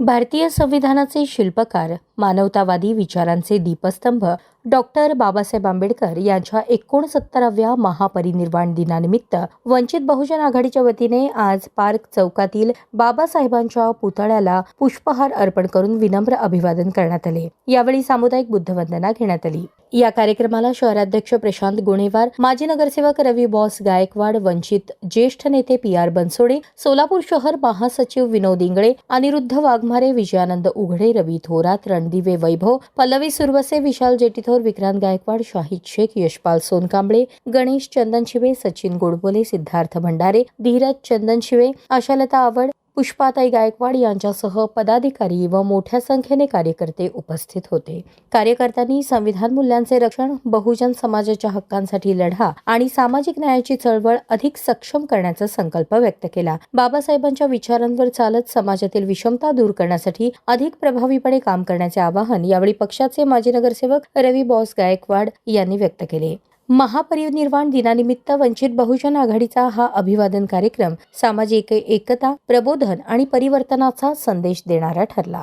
भारतीय संविधानाचे शिल्पकार, मानवतावादी विचारांचे दीपस्तंभ डॉक्टर बाबासाहेब आंबेडकर यांच्या 69व्या महापरिनिर्वाण दिनानिमित्त वंचित बहुजन आघाडीच्या वतीने आज पार्क चौकातील बाबासाहेबांच्या पुतळ्याला पुष्पहार अर्पण करून विनम्र अभिवादन करण्यात आले। यावेळी सामुदायिक बुद्धवंदना घेण्यात आली। या कार्यक्रमाला शहराध्यक्ष प्रशांत गुणेवार, माजी नगरसेवक रवी बॉस गायकवाड, वंचित ज्येष्ठ नेते PR बनसोडे, सोलापूर शहर महासचिव विनोद इंगळे, अनिरुद्ध वाघमारे, विजयानंद उघडे, रवी थोरात, रणदिवे वैभव, पल्लवी सुरवसे, विशाल जेटीथोर, विक्रांत गायकवाड, शाहिद शेख, यशपाल सोनकांबळे, गणेश चंदनशिवे, सचिन गोडबोले, सिद्धार्थ भंडारे, धीरज चंदनशिवे, आशालता आवड, पुष्पाताई गायकवाड यांच्यासह पदाधिकारी व मोठ्या संख्येने कार्यकर्ते उपस्थित होते। कार्यकर्त्यांनी संविधान मूल्यांचे रक्षण, बहुजन समाजाच्या हक्कांसाठी लढा आणि सामाजिक न्यायाची चळवळ अधिक सक्षम करण्याचा संकल्प व्यक्त केला। बाबासाहेबांच्या विचारांवर चालत समाजातील विषमता दूर करण्यासाठी अधिक प्रभावीपणे काम करण्याचे आवाहन यावेळी पक्षाचे माजी नगरसेवक रवी बॉस गायकवाड यांनी व्यक्त केले। महापरिनिर्वाण दिनानिमित्त वंचित बहुजन आघाडीचा हा अभिवादन कार्यक्रम सामाजिक एकता, प्रबोधन आणि परिवर्तनाचा संदेश देणारा ठरला।